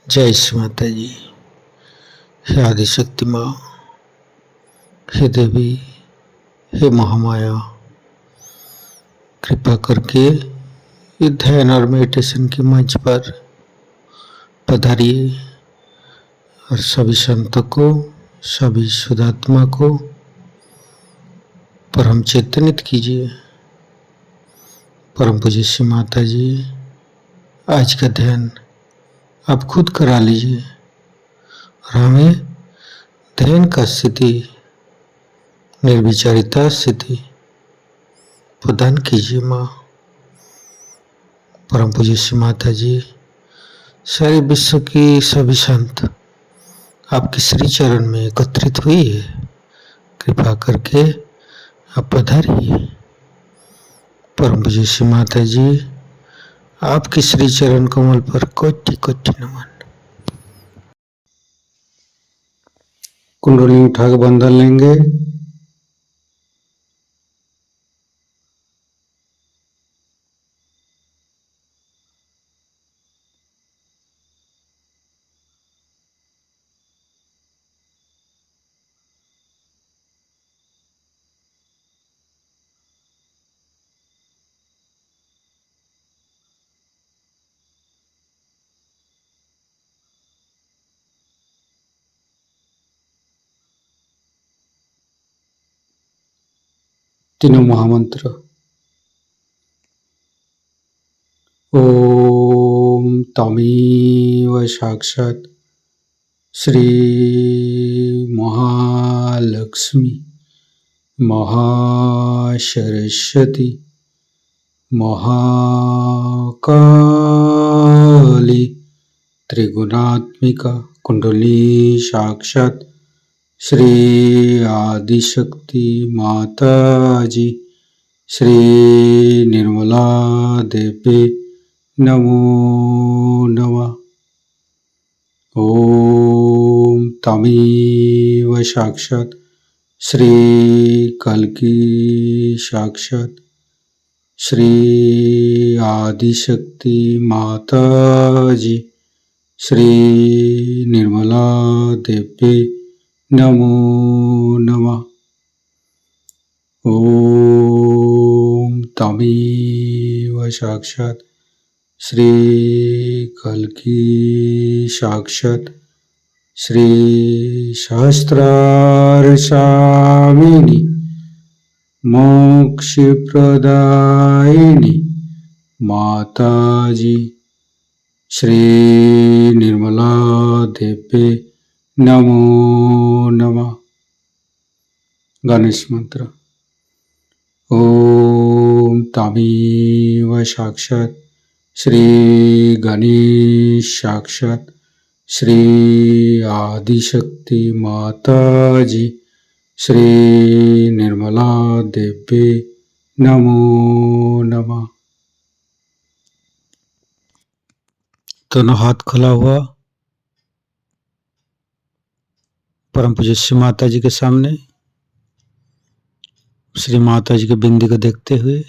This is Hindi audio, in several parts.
जय श्री माता जी। हे आदिशक्ति माँ, हे देवी, हे महामाया, कृपा करके ये ध्यान और मेडिटेशन के मंच पर पधारिए और सभी संतों को, सभी शुद्धात्मा को परम चेतनित कीजिए। परम पूज्य श्री माता जी, आज का ध्यान आप खुद करा लीजिए और हमें ध्यान का स्थिति, निर्विचारिता स्थिति प्रदान कीजिए माँ। परम पूज्य श्री माता जी, सारे विश्व की सभी संत आपके श्री चरण में एकत्रित हुई है, कृपा करके आप पधारिए। परम पूज्य श्री माता जी, आपके श्री चरण कमल पर कोटि कोटि नमन। कुंडली उठा के बंधन लेंगे। तीनों महामंत्र। ओम तमेव साक्षात् श्री महालक्ष्मी महासरस्वती महाकाली त्रिगुणात्मिका कुंडली साक्षात् श्री आदिशक्ति माता जी श्री निर्मला देवी नमो नमः। ओम तमेव साक्षात् श्री कल्की साक्षात् श्री आदिशक्ति माता जी श्री निर्मला देवी नमो नमः। ओम तमेव साक्षात् श्री कल्की साक्षात् श्री सहस्रार स्वामिनी मोक्ष प्रदायिनी माता जी श्री निर्मला देवी नमो नमः। गणेश मंत्र। ओम तमेव साक्षात् श्री गणेश साक्षात् श्री आदिशक्ति माता जी श्री निर्मला देवी नमो नमः। दोनों हाथ खुला हुआ परम पूज्य श्री माता जी के सामने, श्री माता जी के बिंदी को देखते हुए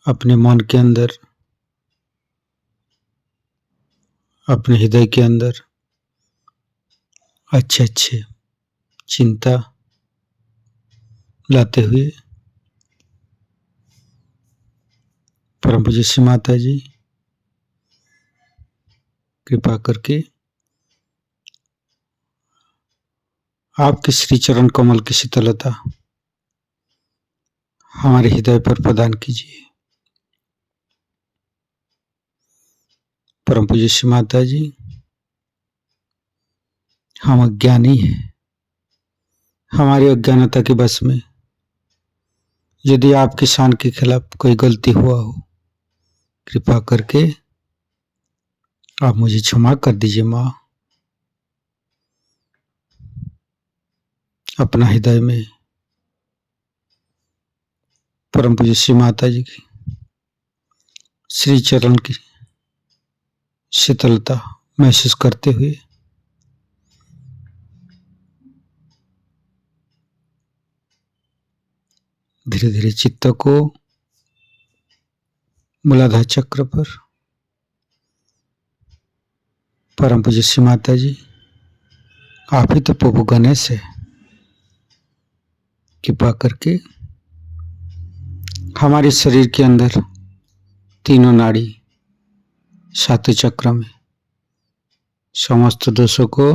अपने मन के अंदर, अपने हृदय के अंदर अच्छे अच्छे चिंता लाते हुए परम पूज्य श्री माता जी कृपा करके आपके श्री चरण कमल की शीतलता हमारे हृदय पर प्रदान कीजिए। परम पूज्य श्री माता जी, हम अज्ञानी हैं, हमारी अज्ञानता के बस में यदि आपकी शान के खिलाफ कोई गलती हुआ हो, कृपा करके आप मुझे क्षमा कर दीजिए माँ। अपना हृदय में परम पूज्य श्री माता जी की श्री चरण की शीतलता महसूस करते हुए धीरे धीरे चित्त को मूलाधार चक्र पर परम पूज्य श्री माता जी, आप ही तो प्रभु गणेश है। कृपा करके हमारे शरीर के अंदर तीनों नाड़ी सातों चक्र में समस्त दोषों को,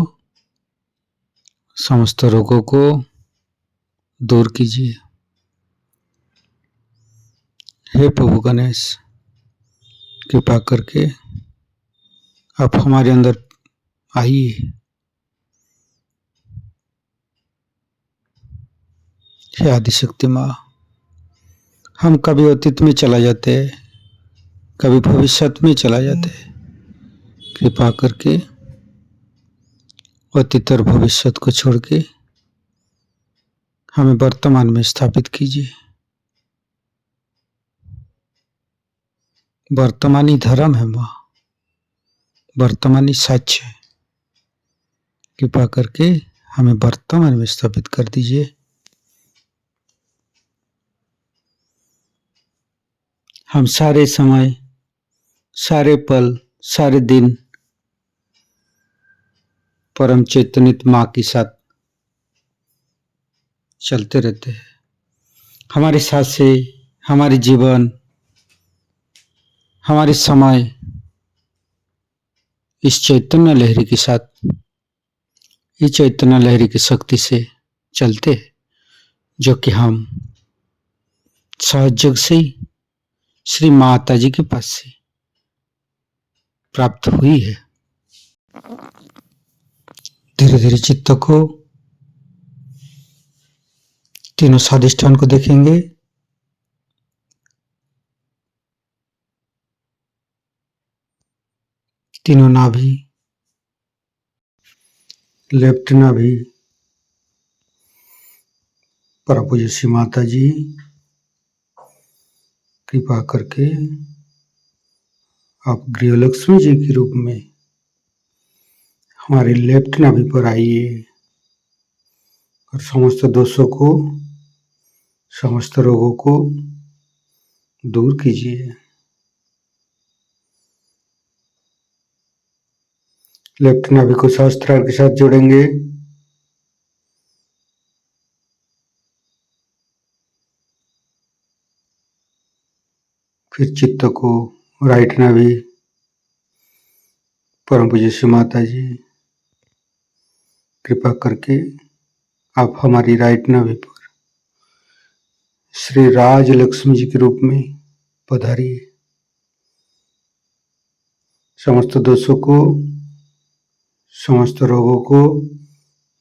समस्त रोगों को दूर कीजिए। हे प्रभु गणेश, कृपा करके आप हमारे अंदर आइए। हे आदिशक्ति माँ, हम कभी अतीत में चला जाते हैं, कभी भविष्य में चला जाते हैं। कृपा करके अतीत और भविष्य को छोड़ के हमें वर्तमान में स्थापित कीजिए। वर्तमानी धर्म है माँ, वर्तमानी सच है। कृपा करके हमें वर्तमान में स्थापित कर दीजिए। हम सारे समय, सारे पल, सारे दिन परम चैतन्य माँ के साथ चलते रहते हैं। हमारे सांसें, हमारे जीवन, हमारे समय इस चैतन्य लहरी के साथ, इस चैतन्य लहरी की शक्ति से चलते हैं, जो कि हम सहयोग से ही श्री माता जी के पास से प्राप्त हुई है। धीरे धीरे चित्त को तीनों स्वादिष्ठान को देखेंगे। तीनों नाभि, लेफ्ट नाभि, परम पूज्य श्री माता जी, कृपा करके आप गृहलक्ष्मी जी के रूप में हमारे लेफ्ट नाभि पर आइए और समस्त दोषों को, समस्त रोगों को दूर कीजिए। लेफ्ट नाभि को सहस्त्रार के साथ जोड़ेंगे। फिर चित्त को राइट नाभि, परम पूज्य श्री माता जी, कृपा करके आप हमारी राइट नाभि पर श्री राज लक्ष्मी जी के रूप में पधारिए। समस्त दोषों को, समस्त रोगों को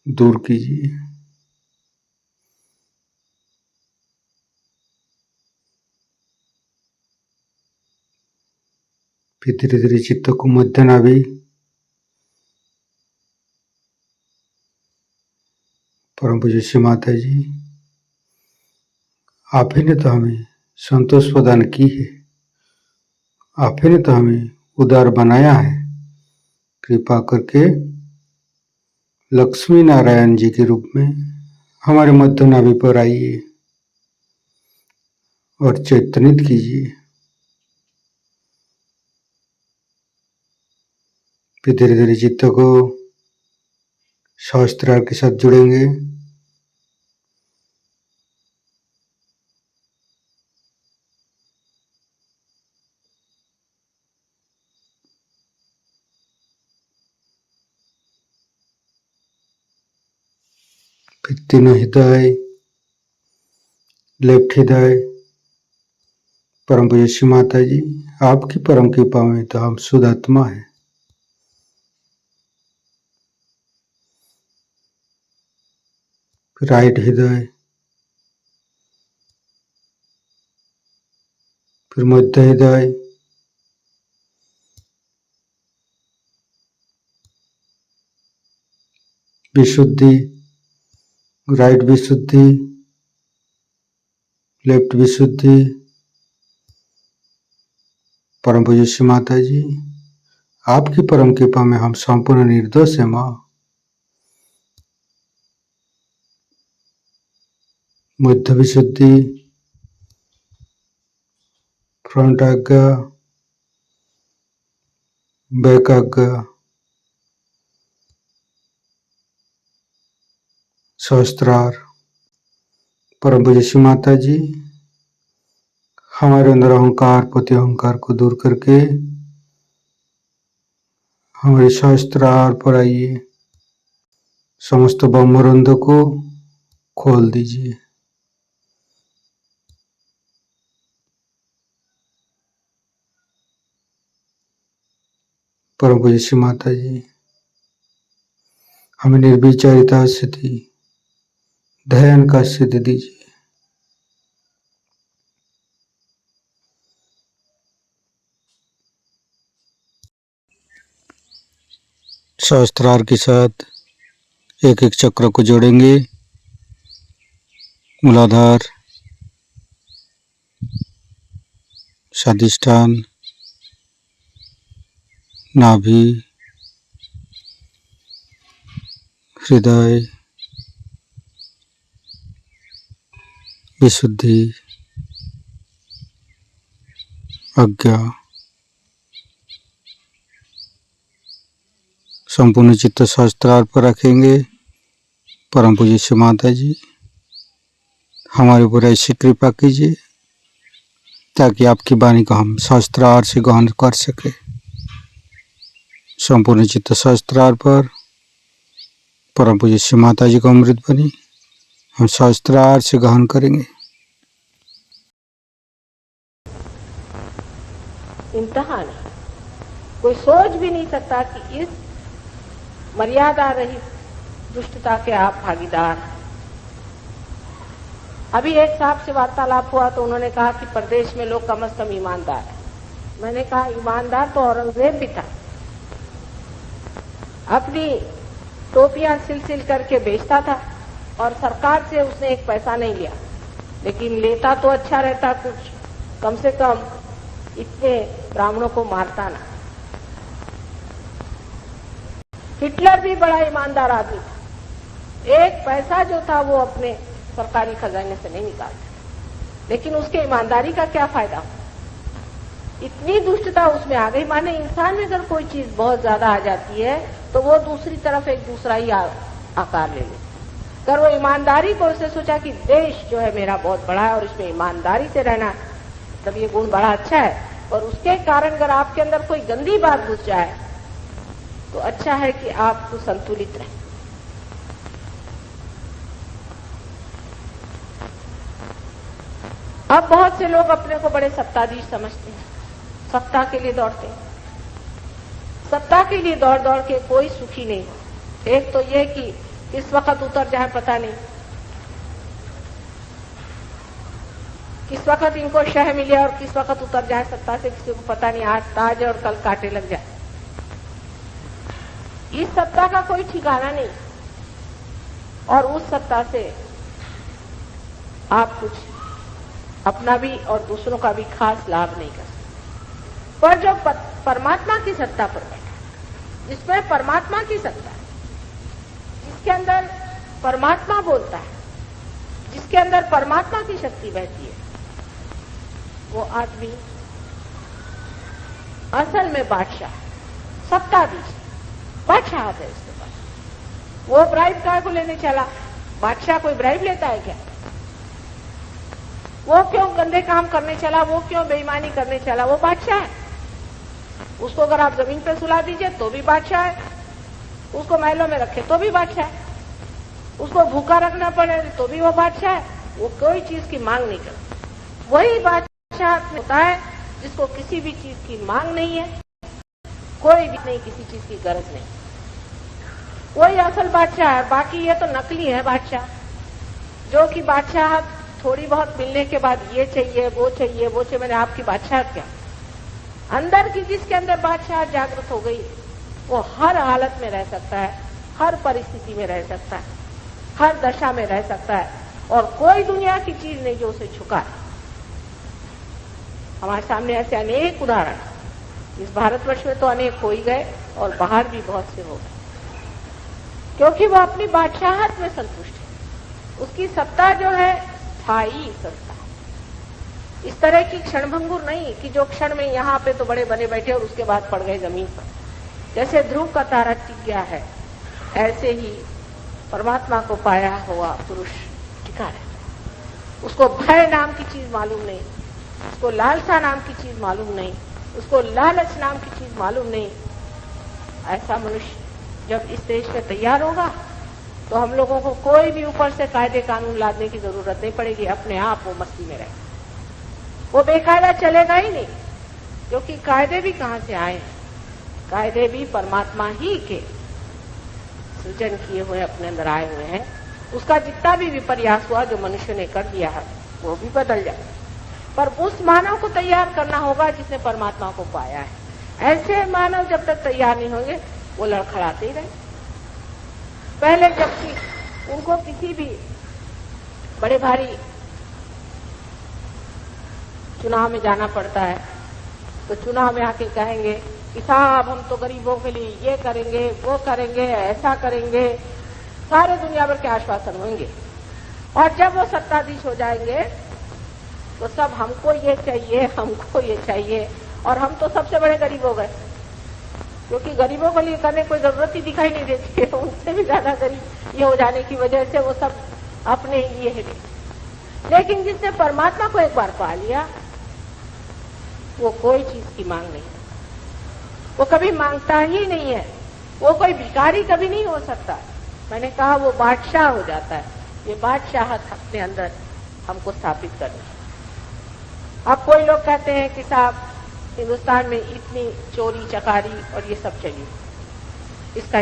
दूर कीजिए। फिर धीरे धीरे चित्त को मध्य नाभि, परम पूज्य श्री माता जी, आप ही ने तो हमें संतोष प्रदान की है, आप ही ने तो हमें उदार बनाया है। कृपा करके लक्ष्मी नारायण जी के रूप में हमारे मध्य नाभि पर आइए और चैतन्यित कीजिए। फिर धीरे धीरे चित्त को सहस्त्रार के साथ जुड़ेंगे। फिर तीनों हृदय, लेफ्ट हृदय, परम पूज्य श्री माता जी, आपकी परम कृपा में तो हम शुद्ध आत्मा है। फिर राइट हृदय, फिर मध्य हृदय, विशुद्धि, राइट विशुद्धि, लेफ्ट विशुद्धि, परम पूज्य श्री माता जी, आपकी परम कृपा में हम संपूर्ण निर्दोष है माँ। मध्य विशुद्धि, फ्रंट आज्ञा, बैक आज्ञा, सहस्त्रार। परम पूज्य श्री माता जी, हमारे अंदर अहंकार, पति अहंकार को दूर करके हमारे सहस्त्रार पर आइए, समस्त ब्रह्मरंध को खोल दीजिए। परम पूज्य श्री माता जी, हमें निर्विचारिता स्थिति, ध्यान का सिद्ध दीजिए। सहस्त्रार के साथ एक एक चक्र को जोड़ेंगे। मूलाधार, स्वादिष्ठान, नाभि, हृदय, विशुद्धि, आज्ञा, संपूर्ण चित्त सहस्त्रार पर रखेंगे। परम पूज्य श्री माता जी, हमारे ऊपर ऐसी कृपा कीजिए ताकि आपकी वाणी को हम सहस्त्रार से ग्रहण कर सके। संपूर्ण चित्त सहस्त्रार पर परम पूज्य श्री माता जी को अमृत बनी हम सहस्त्रार से ग्रहण करेंगे। इम्तिहान है, कोई सोच भी नहीं सकता कि इस मर्यादा रहित दुष्टता के आप भागीदार। अभी एक साहब से वार्तालाप हुआ तो उन्होंने कहा कि प्रदेश में लोग कम से कम ईमानदार है। मैंने कहा ईमानदार तो औरंगजेब भी था, अपनी टोपियां सिल करके बेचता था और सरकार से उसने एक पैसा नहीं लिया, लेकिन लेता तो अच्छा रहता, कुछ कम से कम इतने ब्राह्मणों को मारता ना। हिटलर भी बड़ा ईमानदार आदमी था, एक पैसा जो था वो अपने सरकारी खजाने से नहीं निकालता, लेकिन उसके ईमानदारी का क्या फायदा। इतनी दुष्टता उसमें आ गई। माने इंसान में अगर कोई चीज बहुत ज्यादा आ जाती है तो वो दूसरी तरफ एक दूसरा ही आकार ले ले। अगर वो ईमानदारी को उसने सोचा कि देश जो है मेरा बहुत बड़ा है और इसमें ईमानदारी से रहना है, तब ये गुण बड़ा अच्छा है। और उसके कारण अगर आपके अंदर कोई गंदी बात घुस जाए तो अच्छा है कि आप तो संतुलित रहें। अब बहुत से लोग अपने को बड़े सत्ताधीश समझते हैं, सत्ता के लिए दौड़ते हैं। सत्ता के लिए दौड़ दौड़ के कोई सुखी नहीं। एक तो ये कि किस वक्त उतर जाए पता नहीं, किस वक्त इनको शह मिले और किस वक्त उतर जाए सत्ता से किसी को पता नहीं। आज ताज और कल कांटे लग जाए। इस सत्ता का कोई ठिकाना नहीं और उस सत्ता से आप कुछ अपना भी और दूसरों का भी खास लाभ नहीं कर सकते। पर जो परमात्मा की सत्ता पर बैठा, जिसमें परमात्मा की सत्ता है, जिसके अंदर परमात्मा बोलता है, जिसके अंदर परमात्मा की शक्ति बहती है, वो आदमी असल में बादशाह है, सत्ताधीश, बादशाह है उसके पास। वो ब्राइब काय को लेने चला? बादशाह कोई ब्राइब लेता है क्या? वो क्यों गंदे काम करने चला? वो क्यों बेईमानी करने चला? वो बादशाह है। उसको अगर आप जमीन पे सुला दीजिए तो भी बादशाह है, उसको महलों में रखे तो भी बादशाह है, उसको भूखा रखना पड़े तो भी वो बादशाह है। वो कोई चीज की मांग नहीं करता। वही बादशाह होता है जिसको किसी भी चीज की मांग नहीं है, कोई भी नहीं, किसी चीज की गरज नहीं। वही असल बादशाह है। बाकी ये तो नकली है बादशाह, जो कि बादशाह थोड़ी बहुत मिलने के बाद ये चाहिए वो चाहिए वो चाहिए। मैंने आपकी बादशाह क्या? अंदर की जिसके अंदर बादशाह जागृत हो गई, वो हर हालत में रह सकता है, हर परिस्थिति में रह सकता है, हर दशा में रह सकता है, और कोई दुनिया की चीज नहीं जो उसे झुकाए। हमारे सामने ऐसे अनेक उदाहरण इस भारतवर्ष में तो अनेक हो ही गए और बाहर भी बहुत से हो गए, क्योंकि वो अपनी बादशाहत में संतुष्ट है। उसकी सत्ता जो है स्थायी सत्ता, इस तरह की क्षणभंगुर नहीं कि जो क्षण में यहाँ पे तो बड़े बने बैठे और उसके बाद पड़ गए जमीन पर। जैसे ध्रुव का तारा टिक गया है, ऐसे ही परमात्मा को पाया हुआ पुरुष टिका रहता है। उसको भय नाम की चीज मालूम नहीं, उसको लालसा नाम की चीज मालूम नहीं, उसको लालच नाम की चीज मालूम नहीं। ऐसा मनुष्य जब इस देश में तैयार होगा तो हम लोगों को कोई भी ऊपर से कायदे कानून लादने की जरूरत नहीं पड़ेगी। अपने आप वो मस्ती में रहेगा, वो बेकायदा चलेगा ही नहीं, क्योंकि कायदे भी कहां से आए हैं? कायदे भी परमात्मा ही के सृजन किए हुए अपने अंदर आए हुए हैं। उसका जितना भी विपर्यास हुआ जो मनुष्य ने कर दिया है वो भी बदल जाए, पर उस मानव को तैयार करना होगा जिसने परमात्मा को पाया है। ऐसे मानव जब तक तैयार नहीं होंगे वो लड़खड़ाते ही रहे। पहले जबकि उनको किसी भी बड़े भारी चुनाव में जाना पड़ता है तो चुनाव में आके कहेंगे कि साहब हम तो गरीबों के लिए ये करेंगे, वो करेंगे, ऐसा करेंगे, सारे दुनिया भर के आश्वासन होंगे। और जब वो सत्ताधीश हो जाएंगे तो सब हमको ये चाहिए, हमको ये चाहिए, और हम तो सबसे बड़े गरीब हो गए, क्योंकि गरीबों के लिए करने कोई जरूरत ही दिखाई नहीं देती है। उनसे भी ज्यादा गरीब ये हो जाने की वजह से वो सब अपने लिए है। लेकिन जिसने परमात्मा को एक बार पा लिया वो कोई चीज की मांग नहीं, वो कभी मांगता ही नहीं है, वो कोई भिखारी कभी नहीं हो सकता। मैंने कहा वो बादशाह हो जाता है। ये बादशाहत अपने अंदर हमको स्थापित करनी। अब कोई लोग कहते हैं कि साहब हिंदुस्तान में इतनी चोरी चकारी और ये सब चाहिए, इसका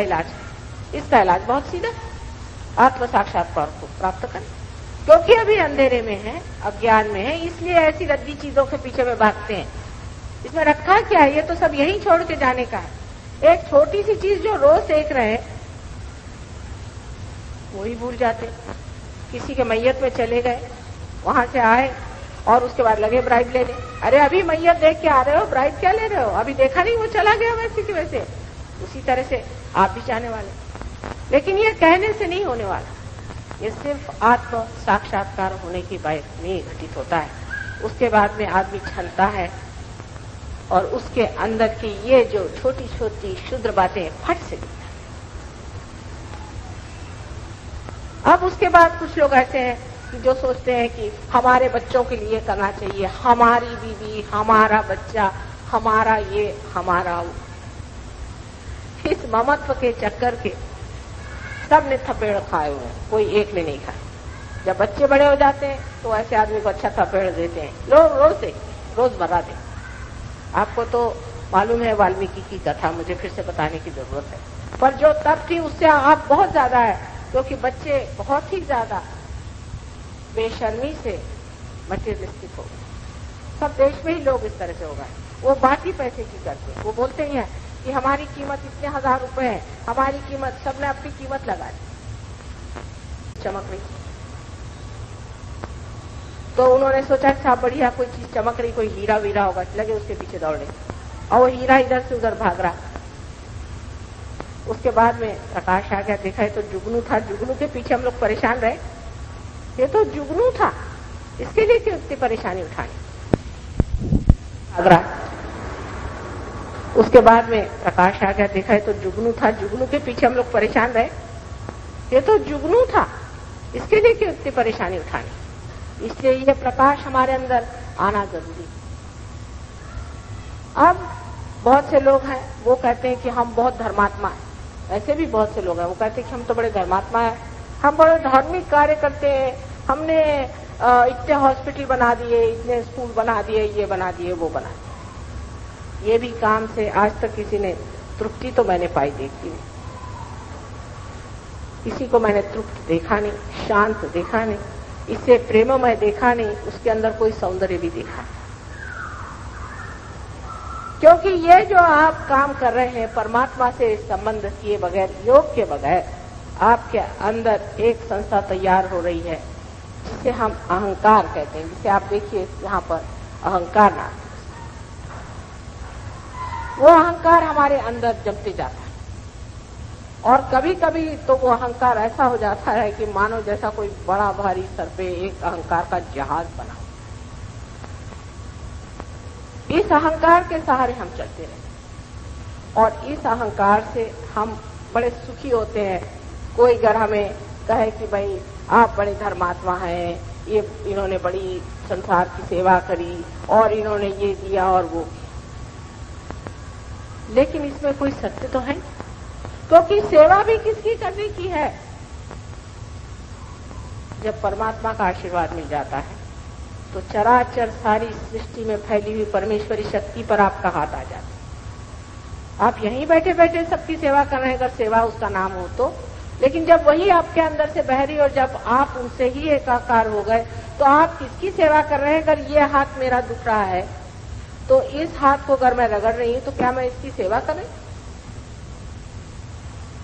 इलाज बहुत सीधा, आत्म साक्षात्कार को प्राप्त करें। क्योंकि अभी अंधेरे में है, अज्ञान में है, इसलिए ऐसी रद्दी चीजों के पीछे में भागते हैं। इसमें रखा क्या है? ये तो सब यहीं छोड़ के जाने का है। एक छोटी सी चीज जो रोज देख रहे हैं वही भूल जाते। किसी के मैयत में चले गए, वहां से आए और उसके बाद लगे ब्राइब लेने। अरे अभी मैयत देख के आ रहे हो, ब्राइब क्या ले रहे हो? अभी देखा नहीं वो चला गया वैसे की वैसे। उसी तरह से आप भी जाने वाले, लेकिन ये कहने से नहीं होने वाला। ये सिर्फ आत्म साक्षात्कार होने की बात में घटित होता है। उसके बाद में आदमी छलता है और उसके अंदर की ये जो छोटी छोटी क्षुद्र बातें फट से दिखती हैं। अब उसके बाद कुछ लोग ऐसे हैं कि जो सोचते हैं कि हमारे बच्चों के लिए करना चाहिए, हमारी बीवी, हमारा बच्चा, हमारा ये, हमारा वो। इस ममत्व के चक्कर के सबने थपेड़ खाए हुए हैं, कोई एक ने नहीं खाया। जब बच्चे बड़े हो जाते हैं तो ऐसे आदमी को अच्छा थपेड़ देते हैं। लोग रोज बता दें। आपको तो मालूम है वाल्मीकि की कथा, मुझे फिर से बताने की जरूरत है, पर जो तब थी उससे आप बहुत ज्यादा है, क्योंकि बच्चे बहुत ही ज्यादा बेशर्मी से मटेरियलिस्टिक हो गए। सब देश में ही लोग इस तरह से हो गए। वो बाकी पैसे की करते हैं। वो बोलते ही हैं कि हमारी कीमत इतने हजार रुपए है, हमारी कीमत, सबने अपनी कीमत लगा दी, चमक रही। तो उन्होंने सोचा साहब बढ़िया कोई चीज चमक रही, कोई हीरा वीरा होगा, लगे उसके पीछे दौड़े और वो हीरा इधर से उधर भाग रहा। उसके बाद में प्रकाश आ गया, देखा तो जुगनू था। जुगनू के पीछे हम लोग परेशान रहे, ये तो जुगनू था, इसके लिए क्यों इतनी परेशानी उठानी, भाग रहा। उसके बाद में प्रकाश आ गया, देखा तो जुगनू था। जुगनू के पीछे हम लोग परेशान रहे, ये तो जुगनू था, इसके लिए क्यों इतनी परेशानी उठानी। इसलिए यह प्रकाश हमारे अंदर आना जरूरी। अब बहुत से लोग हैं वो कहते हैं कि हम बहुत धर्मात्मा हैं। ऐसे भी बहुत से लोग हैं वो कहते हैं कि हम तो बड़े धर्मात्मा हैं, हम बड़े धार्मिक कार्य करते हैं, हमने इतने हॉस्पिटल बना दिए, इतने स्कूल बना दिए, ये बना दिए, वो बना दिए। ये भी काम से आज तक किसी ने तृप्ति तो मैंने पाई देखी नहीं, किसी को मैंने तृप्त देखा नहीं, शांत देखा नहीं, इससे प्रेममय देखा नहीं, उसके अंदर कोई सौंदर्य भी देखा। क्योंकि ये जो आप काम कर रहे हैं परमात्मा से संबंध किए बगैर, योग के बगैर, आपके अंदर एक संस्था तैयार हो रही है जिसे हम अहंकार कहते हैं। जिसे आप देखिए यहाँ पर अहंकार नाम, वो अहंकार हमारे अंदर जमते जाता है और कभी कभी तो वो अहंकार ऐसा हो जाता है कि मानो जैसा कोई बड़ा भारी सर पे एक अहंकार का जहाज बना। इस अहंकार के सहारे हम चलते रहते और इस अहंकार से हम बड़े सुखी होते हैं। कोई अगर हमें कहे कि भाई आप बड़े धर्मात्मा हैं, ये इन्होंने बड़ी संसार की सेवा करी और इन्होंने ये दिया और वो किया। लेकिन इसमें कोई सत्य तो है, क्योंकि सेवा भी किसकी करने की है? जब परमात्मा का आशीर्वाद मिल जाता है तो चराचर सारी सृष्टि में फैली हुई परमेश्वरी शक्ति पर आपका हाथ आ जाता है। आप यहीं बैठे बैठे सबकी सेवा कर रहे हैं, अगर सेवा उसका नाम हो तो। लेकिन जब वही आपके अंदर से बह रही और जब आप उनसे ही एकाकार हो गए तो आप किसकी सेवा कर रहे हैं? अगर ये हाथ मेरा दुख रहा है तो इस हाथ को अगर मैं रगड़ रही हूं तो क्या मैं इसकी सेवा कर रही?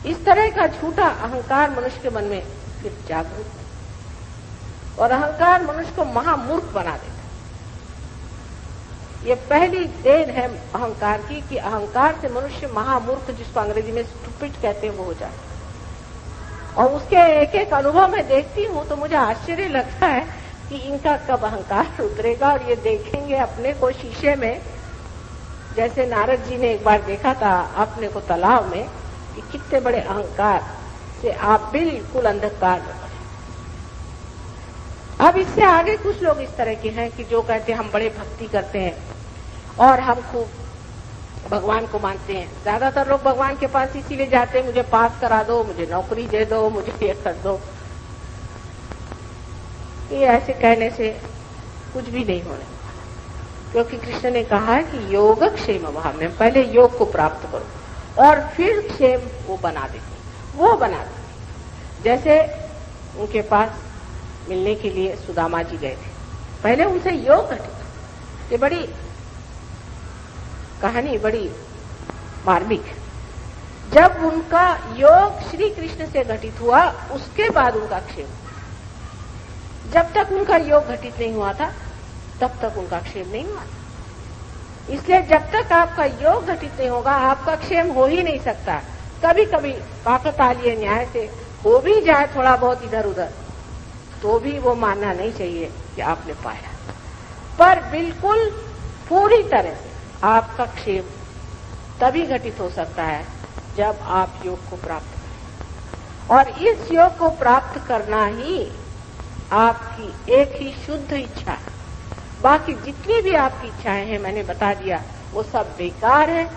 इस तरह का झूठा अहंकार मनुष्य के मन में फिर जागृत, और अहंकार मनुष्य को महामूर्ख बना देता। ये पहली देन है अहंकार की कि अहंकार से मनुष्य महामूर्ख, जिसको अंग्रेजी में स्टूपिड कहते हैं, वो हो जाता है। और उसके एक एक अनुभव में देखती हूं तो मुझे आश्चर्य लगता है कि इनका कब अहंकार उतरेगा और ये देखेंगे अपने को शीशे में। जैसे नारद जी ने एक बार देखा था अपने को तालाब में कि कितने बड़े अहंकार से आप बिल्कुल अंधकार में। अब इससे आगे कुछ लोग इस तरह के हैं कि जो कहते हैं हम बड़े भक्ति करते हैं और हम खूब भगवान को मानते हैं। ज्यादातर लोग भगवान के पास इसीलिए जाते हैं, मुझे पास करा दो, मुझे नौकरी दे दो, मुझे ये कर दो। ये ऐसे कहने से कुछ भी नहीं होने वाला, क्योंकि कृष्ण ने कहा है कि योग क्षेम भाव में पहले योग को प्राप्त करो और फिर क्षेम वो बना देते। जैसे उनके पास मिलने के लिए सुदामा जी गए थे, पहले उनसे योग घटित। ये बड़ी कहानी बड़ी मार्मिक। जब उनका योग श्री कृष्ण से घटित हुआ उसके बाद उनका क्षेम। जब तक उनका योग घटित नहीं हुआ था तब तक उनका क्षेम नहीं हुआ। इसलिए जब तक आपका योग घटित नहीं होगा आपका क्षेम हो ही नहीं सकता। कभी कभी काकतालीय न्याय से हो भी जाए थोड़ा बहुत इधर उधर तो भी वो मानना नहीं चाहिए कि आपने पाया, पर बिल्कुल पूरी तरह से आपका क्षेम तभी घटित हो सकता है जब आप योग को प्राप्त करें। और इस योग को प्राप्त करना ही आपकी एक ही शुद्ध इच्छा है। बाकी जितनी भी आपकी इच्छाएं हैं मैंने बता दिया वो सब बेकार है,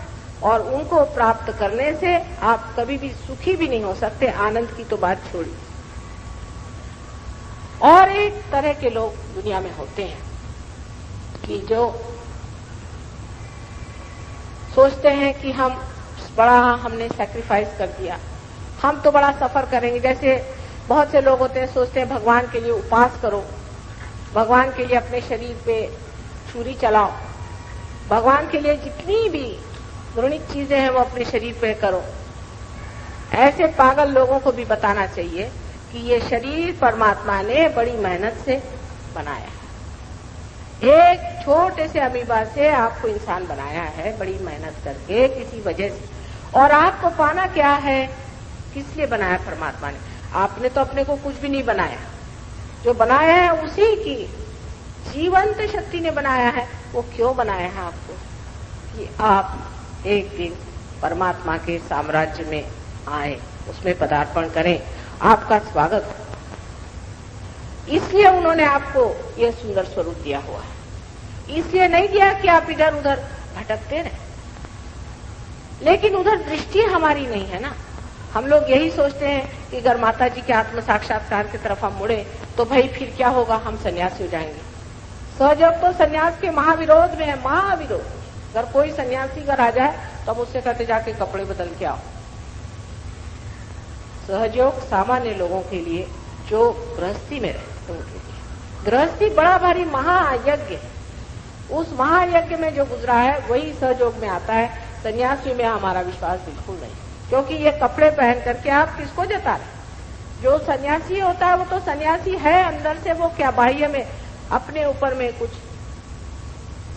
और उनको प्राप्त करने से आप कभी भी सुखी भी नहीं हो सकते। आनंद की तो बात छोड़िए। और एक तरह के लोग दुनिया में होते हैं कि जो सोचते हैं कि हमने सैक्रिफाइस कर दिया, हम तो बड़ा सफर करेंगे। जैसे बहुत से लोग होते हैं सोचते हैं भगवान के लिए उपवास करो, भगवान के लिए अपने शरीर पे छुरी चलाओ, भगवान के लिए जितनी भी घृणित चीजें हैं वो अपने शरीर पे करो। ऐसे पागल लोगों को भी बताना चाहिए कि ये शरीर परमात्मा ने बड़ी मेहनत से बनाया है। एक छोटे से अमीबा से आपको इंसान बनाया है बड़ी मेहनत करके किसी वजह से, और आपको पाना क्या है? किस लिए बनाया परमात्मा ने? आपने तो अपने को कुछ भी नहीं बनाया, जो बनाया है उसी की जीवंत शक्ति ने बनाया है। वो क्यों बनाया है आपको? कि आप एक दिन परमात्मा के साम्राज्य में आए, उसमें पदार्पण करें, आपका स्वागत हो। इसलिए उन्होंने आपको यह सुंदर स्वरूप दिया हुआ है। इसलिए नहीं दिया कि आप इधर उधर भटकते रहे। लेकिन उधर दृष्टि हमारी नहीं है ना। हम लोग यही सोचते हैं कि अगर माता जी के आत्म साक्षात्कार की तरफ हम मुड़े तो भाई फिर क्या होगा, हम सन्यासी हो जाएंगे। सहयोग तो सन्यास के महाविरोध में है, महाविरोध। अगर कोई सन्यासी घर आ जाए तो हम उससे कहते जाके कपड़े बदल के आओ। सहयोग सामान्य लोगों के लिए जो गृहस्थी में रहते उनके लिए। गृहस्थी बड़ा भारी महायज्ञ है। उस महायज्ञ में जो गुजरा है वही सहयोग में आता है। सन्यासी में हमारा विश्वास बिल्कुल नहीं, क्योंकि ये कपड़े पहन करके आप किसको जता रहे? जो सन्यासी होता है वो तो सन्यासी है अंदर से, वो क्या बाह्य में अपने ऊपर में कुछ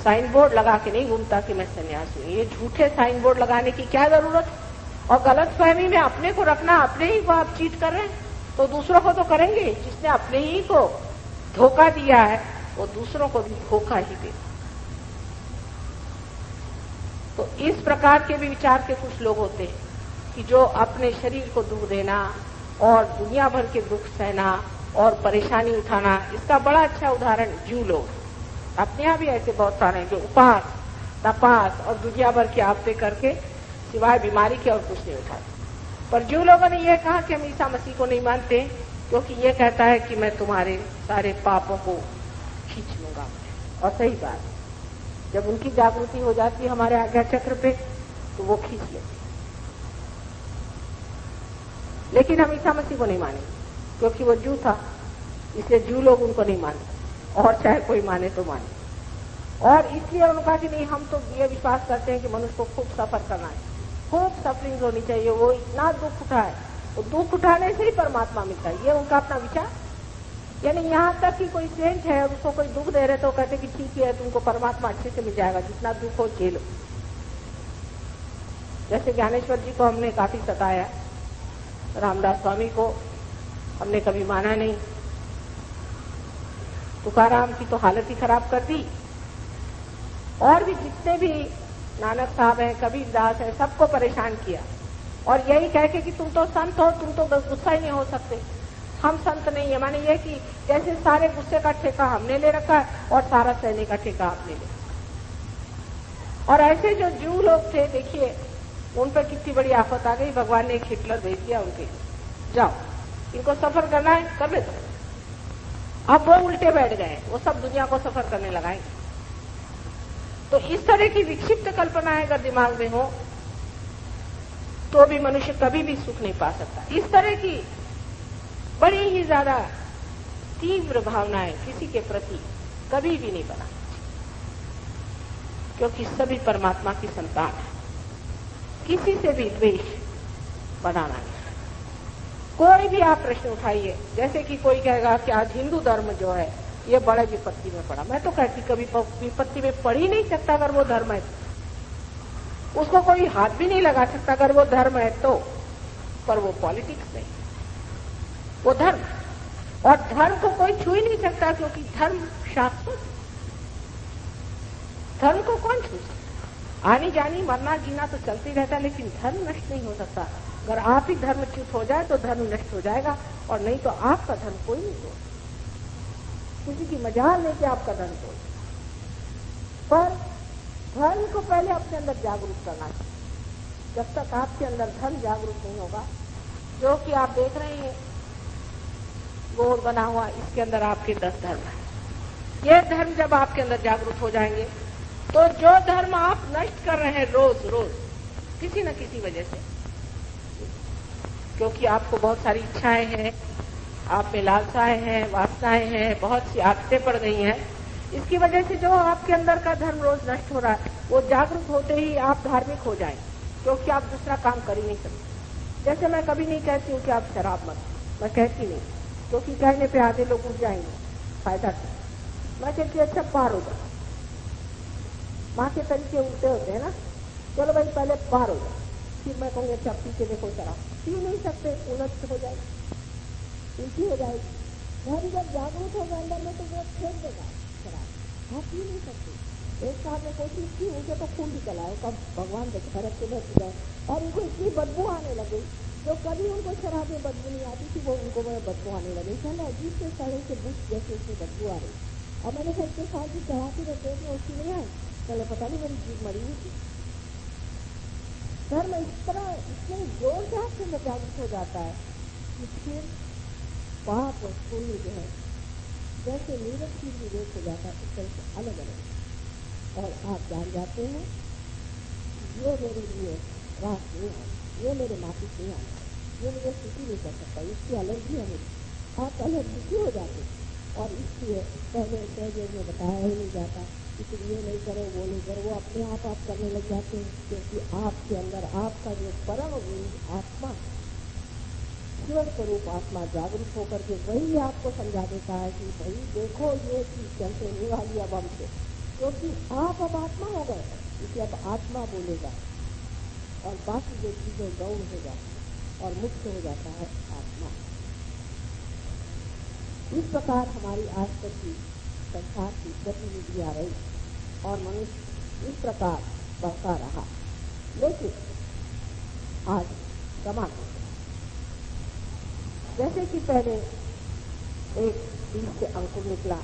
साइन बोर्ड लगा के नहीं घूमता कि मैं सन्यासी हूं। ये झूठे साइन बोर्ड लगाने की क्या जरूरत? और गलत फहमी में अपने को रखना, अपने ही को आप चीट कर रहे हैं तो दूसरों को तो करेंगे। जिसने अपने ही को धोखा दिया है वो दूसरों को भी धोखा ही दे। तो इस प्रकार के भी विचार के कुछ लोग होते हैं कि जो अपने शरीर को दुख देना, और दुनिया भर के दुख सहना और परेशानी उठाना, इसका बड़ा अच्छा उदाहरण जू लोग। अपने यहाँ भी ऐसे बहुत सारे हैं जो उपवास, तपास और दुनिया भर की आफतें करके सिवाय बीमारी के और कुछ नहीं उठाते। पर जू लोगों ने यह कहा कि हम ईसा मसीह को नहीं मानते क्योंकि ये कहता है कि मैं तुम्हारे सारे पापों को खींच लूंगा। और सही बात, जब उनकी जागृति हो जाती है हमारे आज्ञा चक्र पे तो वो खींच लेते। लेकिन हम ईसा मसीह को नहीं मानेंगे क्योंकि वो जू था, इसलिए जू लोग उनको नहीं मानते, और चाहे कोई माने तो माने। और इसलिए उन्होंने कहा कि नहीं, हम तो ये विश्वास करते हैं कि मनुष्य को खूब सफर करना है, खूब सफरिंग होनी चाहिए, वो इतना दुख उठाए, वो दुख उठाने से ही परमात्मा मिलता है। ये उनका अपना विचार। यानी यहाँ तक कि कोई सेंट है और उसको कोई दुख दे रहे तो कहते कि ठीक है, तुमको परमात्मा अच्छे से मिल जाएगा, जितना दुख हो झेलो। जैसे ज्ञानेश्वर जी को हमने काफी सताया, रामदास स्वामी को हमने कभी माना नहीं, तुकाराम की तो हालत ही खराब कर दी, और भी जितने भी नानक साहब हैं, कबीर दास है, सबको परेशान किया। और यही कह के कि तुम तो संत हो, तुम तो गुस्सा ही नहीं हो सकते। हम संत नहीं है, माने ये कि जैसे सारे गुस्से का ठेका हमने ले रखा है और सारा सहने का ठेका आपने ले। और ऐसे जो जू लोग थे, देखिए उन पर कितनी बड़ी आफत आ गई। भगवान ने एक हिटलर भेज दिया उनके, जाओ इनको सफर करना है कर ले दो। अब वो उल्टे बैठ गए, वो सब दुनिया को सफर करने लगाएंगे। तो इस तरह की विक्षिप्त कल्पनाएं अगर दिमाग में हो तो भी मनुष्य कभी भी सुख नहीं पा सकता। इस तरह की बड़ी ही ज्यादा तीव्र भावनाएं किसी के प्रति कभी भी नहीं बना, क्योंकि सभी परमात्मा की संतान है। किसी से भी द्वेष बनाना नहीं। कोई भी आप प्रश्न उठाइए, जैसे कि कोई कहेगा कि आज हिंदू धर्म जो है ये बड़े विपत्ति में पड़ा। मैं तो कहती कभी विपत्ति में पड़ ही नहीं सकता अगर वो धर्म है, उसको कोई हाथ भी नहीं लगा सकता अगर वो धर्म है तो। पर वो पॉलिटिक्स नहीं, वो धर्म, और धर्म को कोई छू ही नहीं सकता क्योंकि धर्म शाश्वत। धर्म को कौन छू सकता? आनी जानी मरना जीना तो चलती रहता, लेकिन धर्म नष्ट नहीं हो सकता। अगर आप ही धर्मच्युत हो जाए तो धर्म नष्ट हो जाएगा, और नहीं तो आपका धर्म कोई नहीं हो। किसी की मजाल नहीं कि आपका धर्म हो। पर धर्म को पहले अपने अंदर जागरूक करना चाहिए। जब तक आपके अंदर धर्म जागरूक नहीं होगा, जो कि आप देख रहे हैं गोल बना हुआ, इसके अंदर आपके 10 धर्म हैं। ये धर्म जब आपके अंदर जागरूक हो जाएंगे तो जो धर्म आप नष्ट कर रहे हैं रोज रोज किसी न किसी वजह से, क्योंकि आपको बहुत सारी इच्छाएं हैं, आप में लालसाएं हैं, वासनाएं हैं, बहुत सी आदतें पड़ गई हैं, इसकी वजह से जो आपके अंदर का धर्म रोज नष्ट हो रहा है, वो जागरूक होते ही आप धार्मिक हो जाएं, क्योंकि आप दूसरा काम कर ही नहीं सकते। जैसे मैं कभी नहीं कहती हूँ कि आप शराब मत, मैं कहती नहीं, क्योंकि कहने पे आधे लोग उठ जाएंगे, फायदा क्या। मैं कहती अच्छा पार हो जाओ, माँ के तरीके उल्टे होते हैं ना, चलो भाई पहले पार हो जाओ, फिर मैं कहूँगी अच्छा पी के देखो शराब, पी नहीं सकते, उलट हो जाएगी, उल्टी हो जाएगी। धर्म जब जागरूक होगा अंदर में तो वो फेंक देगा शराब, आप पी नहीं सकते। एक साहब ने कोशिश की, उनके तो खून भी चलाए, कब भगवान देख फर्क के बैठ गए, और उनको इतनी बदबू आने लगी, जो कभी उनको शराब में बदबू नहीं आती थी, वो उनको बदबू आने लगी। कहना अजीब से सड़े से बुश जैसे उसमें बदबू आ रही। और मैंने कहा इतने साल की चढ़ाती रहते हैं उसकी नहीं आई, चलो पता नहीं मेरी जीव मरी हुई थी। धर्म इस तरह इतने जोर से आपके अंदर जागरूक हो जाता है कि फिर पाप और पुण्य जो है जैसे नीरज की विवेक हो जाता है, इस तरह से अलग अलग, और आप जान जाते हैं ये मेरे लिए रात नहीं आना, ये मेरे माफी नहीं आना, ये मुझे स्थिति नहीं कर सकता, इसकी एलर्जी है मेरी। आप अलग दुखी हो जाते, और इसलिए पहले में बताया ही नहीं जाता कि तुम ये नहीं करो, वो नहीं करो, वो अपने आप करने लग जाते हैं, क्योंकि आपके अंदर आपका जो परम आत्मा, ईश्वर स्वरूप आत्मा जागरूक होकर के वही आपको समझा देता है कि भाई देखो ये चीज चलते नहीं वाली अब हमसे, क्योंकि आप अब आत्मा हो गए, इसलिए अब आत्मा बोलेगा, और बाकी जो चीजें गौण हो जाती और मुक्त हो जाता है आत्मा। इस प्रकार हमारी आज तक की संसार की गतिविधि आ रही और मनुष्य इस प्रकार बढ़ता रहा, लेकिन आज समान जैसे कि पहले एक बीज से अंकुर निकला,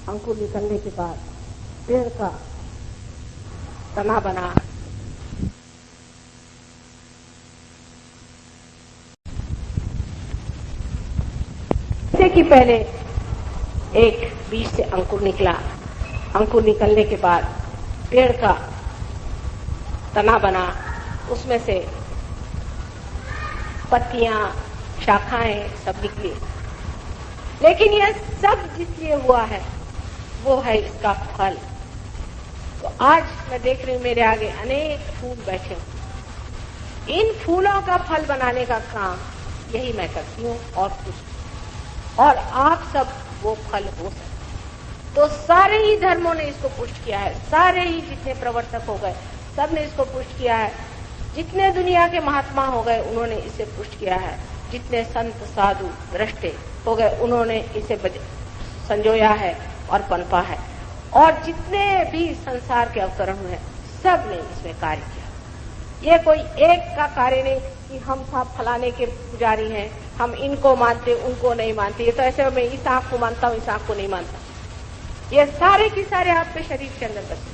अंकुर निकलने के बाद पेड़ का तना बना, जैसे कि पहले एक बीज से अंकुर निकला, अंकुर निकलने के बाद पेड़ का तना बना, उसमें से पत्तियां, शाखाएं सब निकली। लेकिन यह सब जिसलिए हुआ है वो है इसका फल। तो आज मैं देख रही हूं मेरे आगे अनेक फूल बैठे हैं। इन फूलों का फल बनाने का काम यही मैं करती हूँ और कुछ, और आप सब वो फल हो सकते। तो सारे ही धर्मों ने इसको पुष्ट किया है, सारे ही जितने प्रवर्तक हो गए सब ने इसको पुष्ट किया है, जितने दुनिया के महात्मा हो गए उन्होंने इसे पुष्ट किया है, जितने संत साधु दृष्टे हो गए उन्होंने इसे संजोया है और पनपा है, और जितने भी संसार के अवतरण हुए सब ने इसमें कार्य किया। ये कोई एक का कार्य नहीं कि हम सब फलाने के पुजारी हैं, हम इनको मानते उनको नहीं मानते। ये तो ऐसे मैं इस आंख को मानता हूँ इस आंख को नहीं मानता। ये सारे के सारे आपके शरीर के अंदर बसे,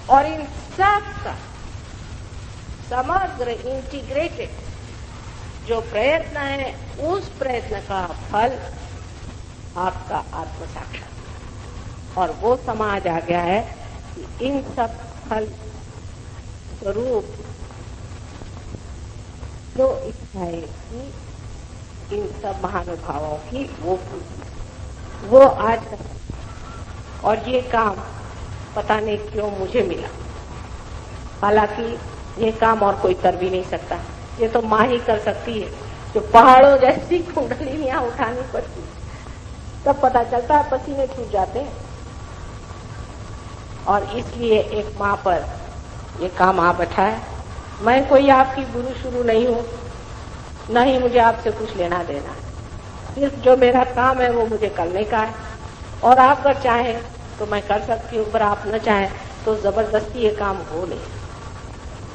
और इन सब का समग्र इंटीग्रेटेड जो प्रयत्न है उस प्रयत्न का फल आपका आत्म साक्षात्कार। और वो समाज आ गया है कि इन सब फल स्वरूप जो इच्छाएं की इन सब महानुभावों की वो आज, और ये काम पता नहीं क्यों मुझे मिला। हालांकि ये काम और कोई कर भी नहीं सकता, ये तो माँ ही कर सकती है, जो पहाड़ों जैसी कुंडलियां उठानी पड़ती, तब पता चलता है, पसीने छूट जाते हैं। और इसलिए एक माँ पर ये काम आ बैठा है। मैं कोई आपकी गुरु शुरू नहीं हूँ, न ही मुझे आपसे कुछ लेना देना है। सिर्फ जो मेरा काम है वो मुझे करने का है, और आप अगर चाहें तो मैं कर सकती हूँ, पर आप न चाहें तो जबरदस्ती ये काम हो नहीं।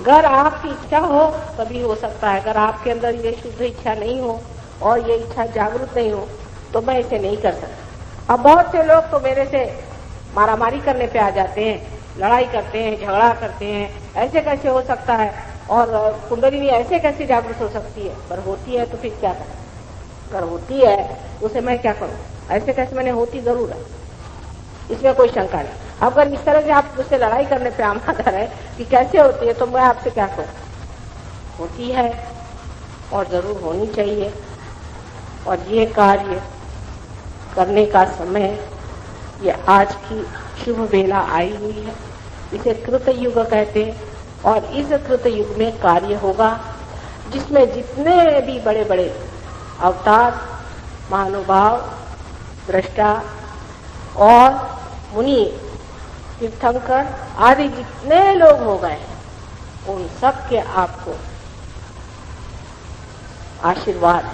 अगर आपकी इच्छा हो तभी हो सकता है। अगर आपके अंदर ये शुद्ध इच्छा नहीं हो और ये इच्छा जागरूक नहीं हो तो मैं इसे नहीं कर सकता। अब बहुत से लोग तो मेरे से मारामारी करने पे आ जाते हैं, लड़ाई करते हैं, झगड़ा करते हैं, ऐसे कैसे हो सकता है, और कुंडलिनी ऐसे कैसे जागरूक हो सकती है। पर होती है तो फिर क्या करें? अगर होती है उसे मैं क्या करूं? ऐसे कैसे? मैंने होती जरूर है, इसमें कोई शंका नहीं। अगर इस तरह से आप मुझसे लड़ाई करने पे आमादा है कि कैसे होती है, तो मैं आपसे क्या कहूं? होती है और जरूर होनी चाहिए। और ये कार्य करने का समय, ये आज की शुभ वेला आई हुई है। इसे कृत युग कहते हैं, और इस कृत युग में कार्य होगा जिसमें जितने भी बड़े बड़े अवतार, महानुभाव, दृष्टा और मुनि, तीर्थंकर आदि जितने लोग हो गए उन सब के आपको आशीर्वाद,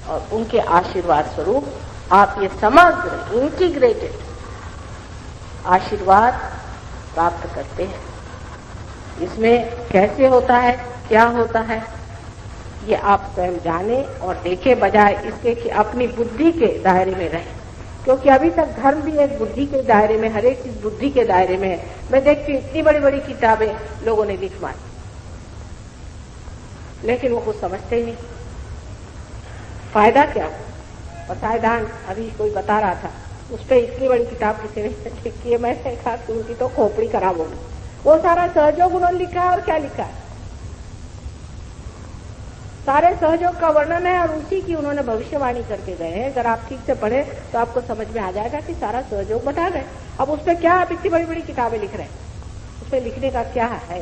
और उनके आशीर्वाद स्वरूप आप ये समग्र इंटीग्रेटेड आशीर्वाद प्राप्त करते हैं। इसमें कैसे होता है, क्या होता है, ये आप स्वयं जाने और देखे, बजाय इसके कि अपनी बुद्धि के दायरे में रहें। क्योंकि अभी तक धर्म भी एक बुद्धि के दायरे में, हर एक चीज बुद्धि के दायरे में है। मैं देखती हूँ इतनी बड़ी बड़ी किताबें लोगों ने लिख मारी, लेकिन वो कुछ समझते ही नहीं। फायदा क्या? पसायदान अभी कोई बता रहा था, उस पर इतनी बड़ी किताब किसी ने लिखी है, मैंने कहा कि उनकी तो खोपड़ी खराब होगी। वो सारा सहयोग उन्होंने लिखा है, और क्या लिखा है? सारे सहयोग का वर्णन है, और उसी की उन्होंने भविष्यवाणी करके गए हैं। अगर आप ठीक से पढ़े तो आपको समझ में आ जाएगा कि सारा सहयोग बता गए। अब उस पर क्या आप इतनी बड़ी बड़ी किताबें लिख रहे हैं? उस पर लिखने का क्या है?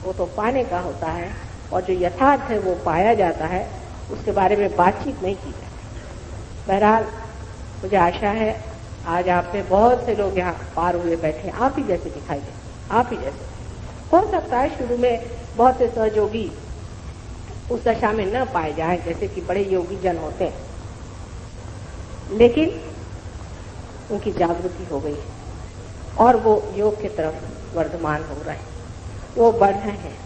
वो तो पाने का होता है, और जो यथार्थ है वो पाया जाता है, उसके बारे में बातचीत नहीं की जाती। बहरहाल मुझे आशा है आज आप में बहुत से लोग यहाँ पार हुए बैठे, आप ही जैसे दिखाई दे, आप ही जैसे। हो सकता है शुरू में बहुत से सहयोगी उस दशा में न पाए जाए जैसे कि बड़े योगी जन होते हैं, लेकिन उनकी जागृति हो गई है और वो योग की तरफ वर्धमान हो रहे हैं, वो बढ़ रहे हैं।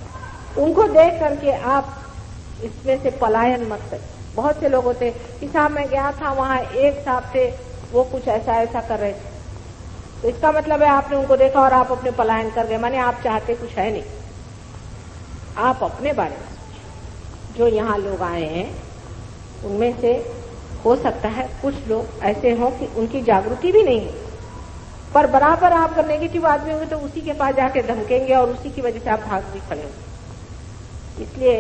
उनको देख करके आप इसमें से पलायन मत करिए। बहुत से लोग होते कि साहब मैं गया था वहां, एक साहब थे वो कुछ ऐसा ऐसा कर रहे थे, तो इसका मतलब है आपने उनको देखा और आप अपने पलायन कर गए, माने आप चाहते कुछ है नहीं। आप अपने बारे में सोचिए। जो यहाँ लोग आए हैं उनमें से हो सकता है कुछ लोग ऐसे हों कि उनकी जागृति भी नहीं है, पर बराबर आप अगर नेगेटिव आदमी होंगे तो उसी के पास जाके धमकेंगे और उसी की वजह से आप भाग भी खड़े होंगे। इसलिए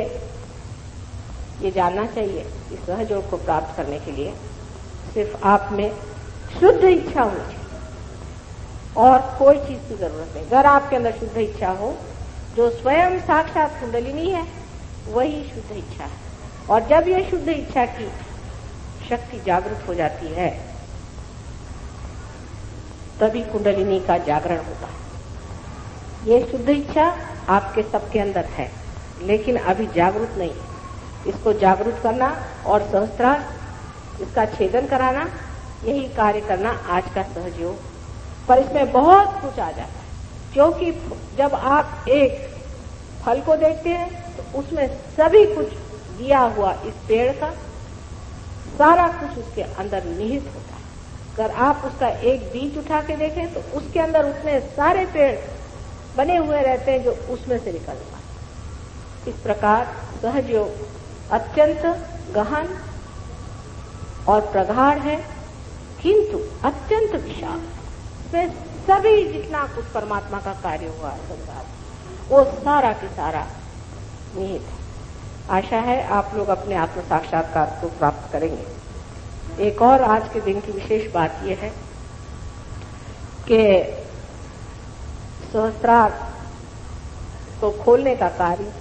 ये जानना चाहिए कि सहयोग को प्राप्त करने के लिए सिर्फ आप में शुद्ध इच्छा होनी चाहिए और कोई चीज की जरूरत नहीं। अगर आपके अंदर शुद्ध इच्छा हो, जो स्वयं साक्षात कुंडलिनी है वही शुद्ध इच्छा है, और जब ये शुद्ध इच्छा की शक्ति जागृत हो जाती है तभी कुंडलिनी का जागरण होता है। ये शुद्ध इच्छा आपके सबके अंदर है लेकिन अभी जागृत नहीं है। इसको जागृत करना और सहस्त्रार इसका छेदन कराना, यही कार्य करना आज का सहयोग। पर इसमें बहुत कुछ आ जाता है, क्योंकि जब आप एक फल को देखते हैं तो उसमें सभी कुछ दिया हुआ इस पेड़ का सारा कुछ उसके अंदर निहित होता है। अगर आप उसका एक बीज उठा के देखें तो उसके अंदर उतने सारे पेड़ बने हुए रहते हैं जो उसमें से निकल रहा है। इस प्रकार सहयोग अत्यंत गहन और प्रगाढ़ है, किंतु अत्यंत विशाल। इसमें सभी जितना कुछ परमात्मा का कार्य हुआ है संसार, वो सारा के सारा निहित है। आशा है आप लोग अपने आत्म साक्षात्कार को प्राप्त करेंगे। एक और आज के दिन की विशेष बात यह है कि सहस्त्रार को खोलने का कार्य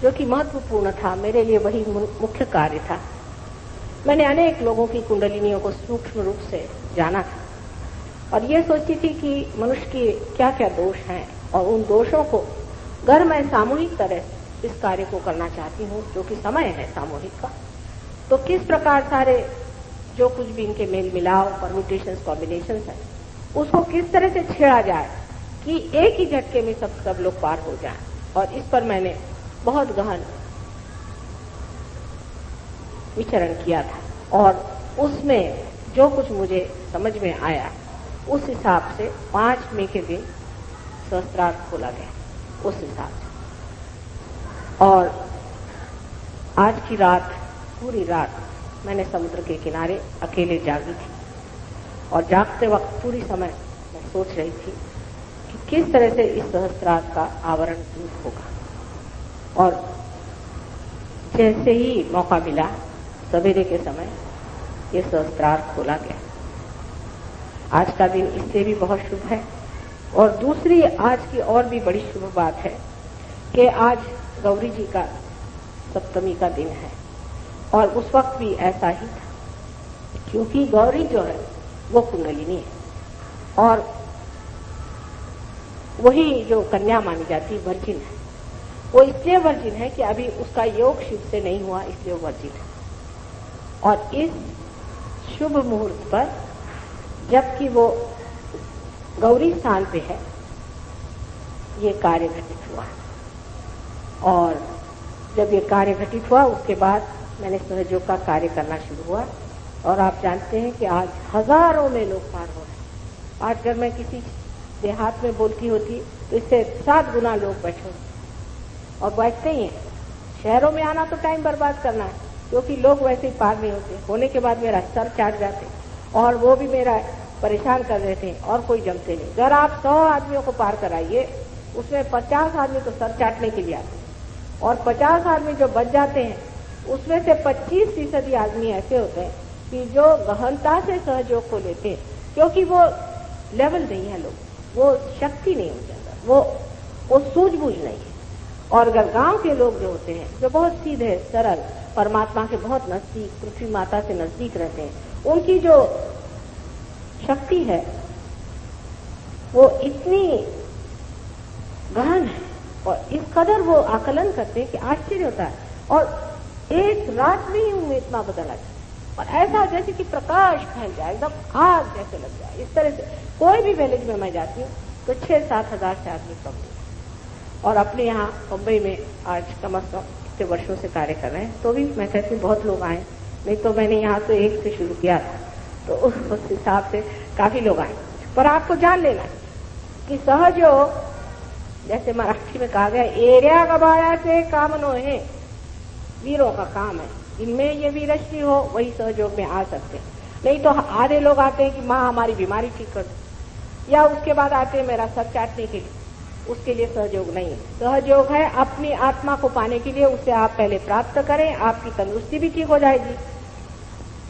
जो कि महत्वपूर्ण था, मेरे लिए वही मुख्य कार्य था। मैंने अनेक लोगों की कुंडलिनियों को सूक्ष्म रूप से जाना था और ये सोचती थी कि मनुष्य के क्या क्या दोष हैं, और उन दोषों को अगर मैं सामूहिक तरह इस कार्य को करना चाहती हूँ, जो कि समय है सामूहिक का, तो किस प्रकार सारे जो कुछ भी इनके मेल मिलाव, परम्यूटेशंस, कॉम्बिनेशंस है, उसको किस तरह से छेड़ा जाए कि एक ही झटके में सब लोग पार हो जाएं। और इस पर मैंने बहुत गहन विचरण किया था और उसमें जो कुछ मुझे समझ में आया उस हिसाब से 5 मई के दिन सहस्त्रार खोला गया, उस हिसाब से। और आज की रात, पूरी रात मैंने समुद्र के किनारे अकेले जागी थी और जागते वक्त पूरी समय मैं सोच रही थी कि किस तरह से इस सहस्त्रार का आवरण दूर होगा। और जैसे ही मौका मिला सवेरे के समय ये सहस्त्रार खोला गया। आज का दिन इससे भी बहुत शुभ है। और दूसरी आज की और भी बड़ी शुभ बात है कि आज गौरी जी का सप्तमी का दिन है, और उस वक्त भी ऐसा ही था, क्योंकि गौरी जो है वो कुंडलिनी है और वही जो कन्या मानी जाती है वर्जिन है। वो इसलिए वर्जिन है कि अभी उसका योग शिव से नहीं हुआ, इसलिए वो वर्जिन है। और इस शुभ मुहूर्त पर जबकि वो गौरी स्थान पे है, ये कार्य घटित हुआ। और जब ये कार्य घटित हुआ उसके बाद मैंने सहयोग का कार्य करना शुरू हुआ। और आप जानते हैं कि आज हजारों में लोग पार हो रहे हैं। आज अगर मैं किसी देहात में बोलती होती तो इससे 7 गुना लोग बैठे होते और बैठते ही हैं। शहरों में आना तो टाइम बर्बाद करना है, क्योंकि लोग वैसे ही पार नहीं होते। होने के बाद मेरा सर चाट जाते और वो भी मेरा परेशान कर देते हैं और कोई जमते नहीं। अगर आप 100 आदमियों को पार कराइए, उसमें 50 आदमी तो सर चाटने के लिए आते हैं, और 50 आदमी जो बच जाते हैं उसमें से 25% आदमी ऐसे होते हैं कि जो गहनता से सहयोग को लेते हैं, क्योंकि वो लेवल नहीं है लोग, वो शक्ति नहीं उनके अंदर, वो सूझबूझ नहीं है। और अगर गांव के लोग जो होते हैं, जो बहुत सीधे सरल, परमात्मा के बहुत नजदीक, पृथ्वी माता से नजदीक रहते हैं, उनकी जो शक्ति है वो इतनी गहन है और इस कदर वो आकलन करते हैं कि आश्चर्य होता है। और एक रात में ही उनमें इतना बदला जाए और ऐसा जैसे कि प्रकाश फैल जाए, एकदम आग जैसे लग जाए। इस तरह से कोई भी विलेज में मैं जाती हूँ तो 6-7 हजार से आदमी कम। और अपने यहाँ मुंबई में आज कम से कम इतने वर्षों से कार्य कर रहे हैं, तो भी मैं कहती हूँ बहुत लोग आए, नहीं तो मैंने यहाँ तो एक से शुरू किया था, तो उस हिसाब से काफी लोग आए। पर आपको जान लेना कि सहयोग, जैसे मराठी में कहा गया, एरिया गबाया से काम नो है, वीरों का काम है। इनमें ये वीरश्री हो वही सहयोग में आ सकते हैं, नहीं तो आधे लोग आते हैं कि माँ हमारी बीमारी ठीक कर दो, या उसके बाद आते हैं मेरा सर चाटने के लिए, उसके लिए सहयोग नहीं है। सहयोग है अपनी आत्मा को पाने के लिए, उसे आप पहले प्राप्त करें, आपकी तंदुरुस्ती भी ठीक हो जाएगी।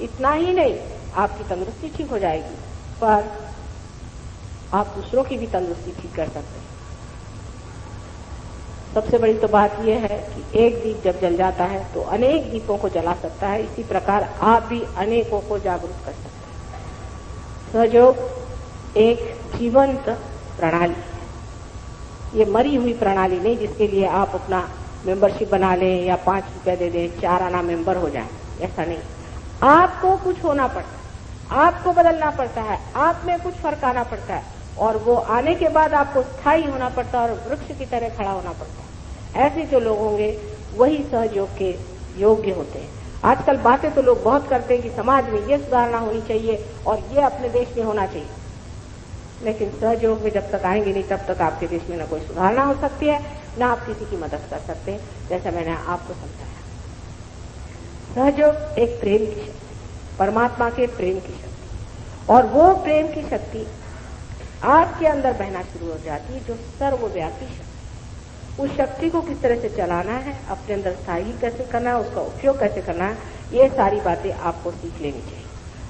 इतना ही नहीं, आपकी तंदुरुस्ती ठीक हो जाएगी, पर आप दूसरों की भी तंदुरुस्ती ठीक कर सकते हैं। सबसे बड़ी तो बात यह है कि एक दीप जब जल जाता है तो अनेक दीपों को जला सकता है, इसी प्रकार आप भी अनेकों को जागरूक कर सकते हैं। सहयोग एक जीवंत प्रणाली है, ये मरी हुई प्रणाली नहीं जिसके लिए आप अपना मेंबरशिप बना लें या 5 रुपए दे दें, 4 आना मेंबर हो जाए, ऐसा नहीं। आपको कुछ होना पड़ता है, आपको बदलना पड़ता है, आप में कुछ फर्क आना पड़ता है, और वो आने के बाद आपको स्थायी होना पड़ता है और वृक्ष की तरह खड़ा होना पड़ता है। ऐसे जो लोग होंगे वही सहयोग के योग्य होते हैं। आजकल बातें तो लोग बहुत करते हैं कि समाज में ये सुधारना होनी चाहिए और ये अपने देश में होना चाहिए, लेकिन सहयोग में जब तक आएंगे नहीं तब तक आपके देश में न कोई सुधारना हो सकती है, न आप किसी की मदद कर सकते हैं, जैसा मैंने आपको समझाया। सहयोग एक प्रेम की शक्ति, परमात्मा के प्रेम की शक्ति, और वो प्रेम की शक्ति आपके अंदर बहना शुरू हो जाती है, जो सर्वव्यापी शक्ति। उस शक्ति को किस तरह से चलाना है, अपने अंदर स्थायी कैसे करना है, उसका उपयोग कैसे करना है, ये सारी बातें आपको सीख लेनी चाहिए।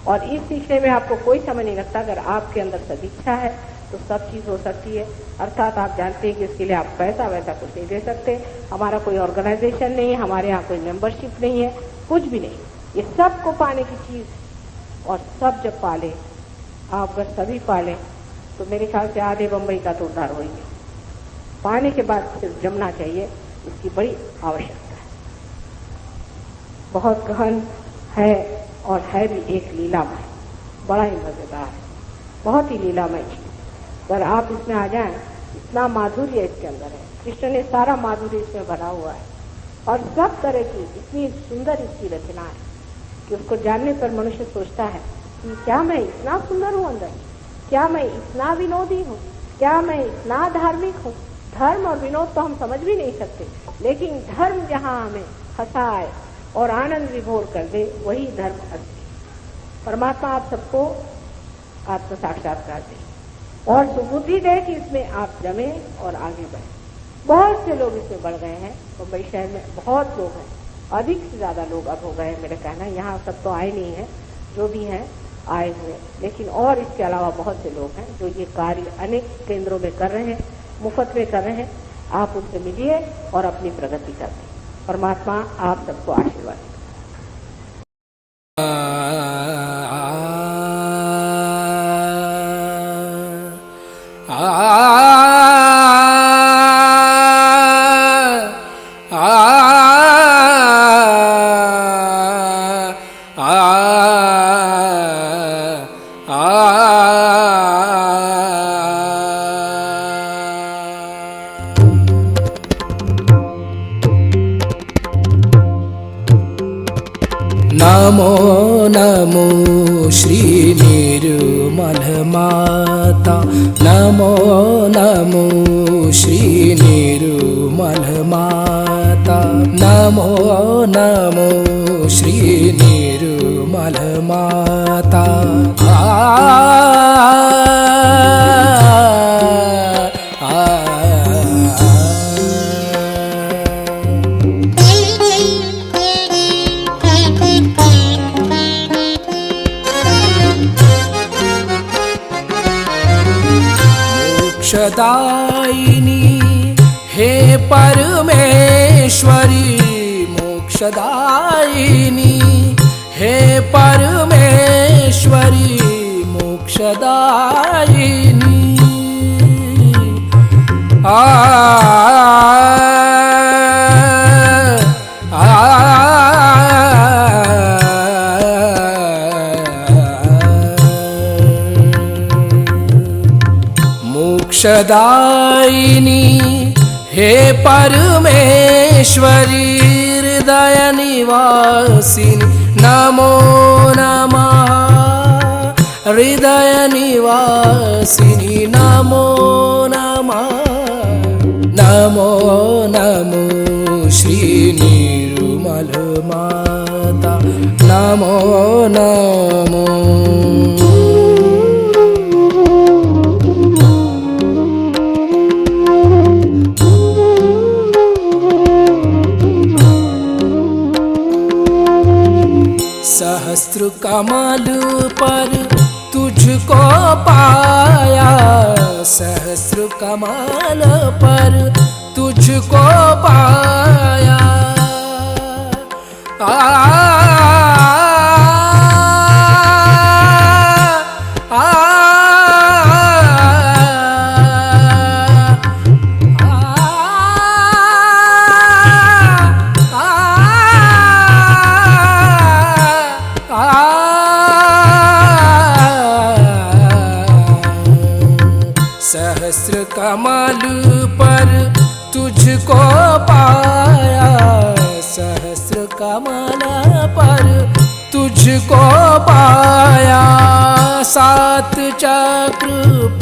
और इस सीखने में आपको कोई समय नहीं लगता। अगर आपके अंदर सदिच्छा है तो सब चीज हो सकती है। अर्थात आप जानते हैं कि इसके लिए आप पैसा वैसा कुछ नहीं दे सकते, हमारा कोई ऑर्गेनाइजेशन नहीं है, हमारे यहाँ कोई मेंबरशिप नहीं है, कुछ भी नहीं। ये सब को पाने की चीज, और सब जब पाले, आप अगर सभी पाले तो मेरे ख्याल से आधे बंबई का तो उद्धार हो ही गया। पाने के बाद सिर्फ जमना चाहिए, इसकी बड़ी आवश्यकता है। बहुत गहन है और है भी एक लीलामय, बड़ा ही मजेदार है, बहुत ही लीलामय चीज। अगर आप इसमें आ जाएं, इतना माधुर्य इसके अंदर है, कृष्ण ने सारा माधुर्य इसमें भरा हुआ है, और सब तरह की इतनी सुंदर इसकी रचना है कि उसको जानने पर मनुष्य सोचता है कि क्या मैं इतना सुंदर हूं अंदर, क्या मैं इतना विनोदी हूँ, क्या मैं इतना धार्मिक हूँ। धर्म और विनोद तो हम समझ भी नहीं सकते, लेकिन धर्म जहाँ हमें हंसाए और आनंद विभोर कर दे, वही धर्म असली। परमात्मा आप सबको आत्म साक्षात्कार दे और सुबुद्धि दे कि इसमें आप जमे और आगे बढ़े। बहुत से लोग इसमें बढ़ गए हैं, मुंबई शहर में बहुत लोग हैं, अधिक से ज्यादा लोग अब हो गए। मेरा कहना है, यहाँ सब तो आए नहीं है, जो भी हैं आए हुए, लेकिन और इसके अलावा बहुत से लोग हैं जो ये कार्य अनेक केंद्रों में कर रहे हैं, मुफ्त में कर रहे हैं। आप उनसे मिलिए और अपनी प्रगति करते। परमात्मा आप सबको आशीर्वाद दे। नमो नमो श्री निर्मल माता, नमो नमो श्री निर्मल माता, नमो नमो श्री निर्मल माता। मोक्षदायिनी हे परमेश्वरी, मोक्षदायिनी हे परमेश्वरी, मोक्षदायिनी। मोक्षदायिनी हे परमेश्वरी, हृदय निवासिनी नमो नमः हृदय निवासिनी नमो नमः नमो नमो श्री निर्मल माता नमो नमो सहस्त्र कमल पर तुझको पाया सहस्त्र कमल पर तुझको पाया सहस्र कमल पर तुझको पाया सहस्र कमल पर तुझको पाया सात चक्र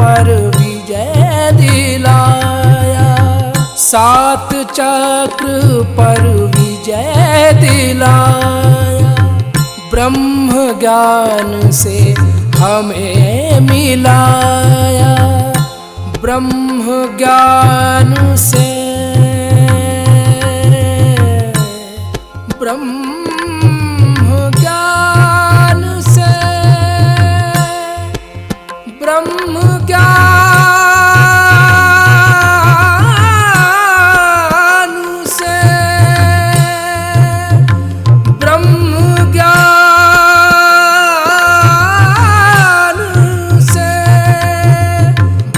पर विजय दिलाया सात चक्र पर विजय दिलाया ब्रह्म ज्ञान से हमें मिलाया ब्रह्म ज्ञान से ब्रह्म ज्ञान से ब्रह्म ज्ञान से ब्रह्म ज्ञान से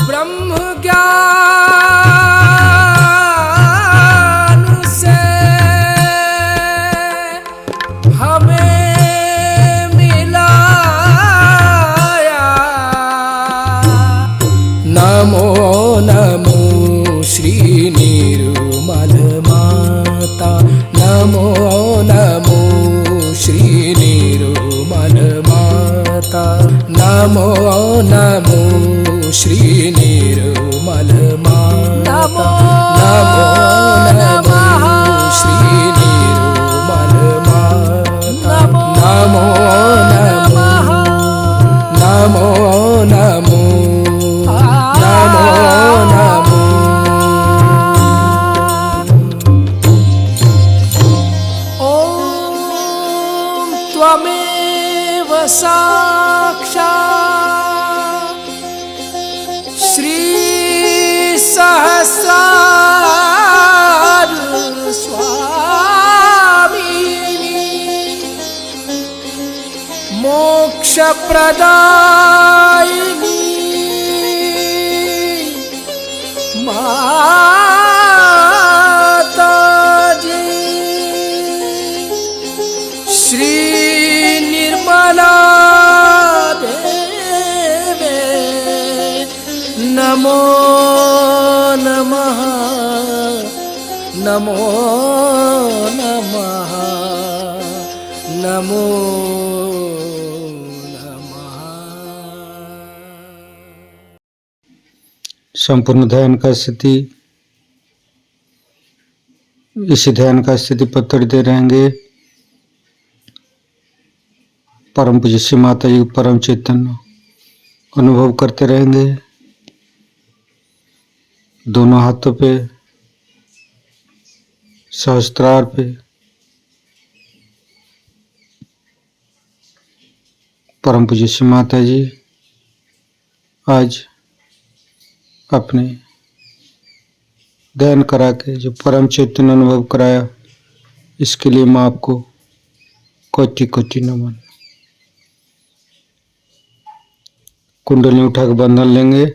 ब्रह्म ज्ञान से हमें मिलाया नमो नमो श्री निर्मल माता नमो नमो श्री निर्मल माता नमो नमो श्री निर्मल माता नमो नमो श्री निर्मल माता नमो नमो नमो नमो नमो नमो ॐ त्वमेव साक्षात् श्री सहस्रार स्वामिनी मोक्ष प्रदायिनी माताजी श्री निर्मला देवे नमो नमः नमो नमः नमो नमः। संपूर्ण ध्यान का स्थिति इसी ध्यान का स्थिति पत्र दे रहेंगे। परम पूज्य श्री माता जी परम चैतन्य अनुभव करते रहेंगे। दोनों हाथों पे सहस्त्रार पे परम पूज्य श्री माता जी आज अपने ध्यान करा के जो परम चैतन्य अनुभव कराया, इसके लिए मैं आपको कोटि कोटि नमन। कुंडली उठा के बंधन लेंगे।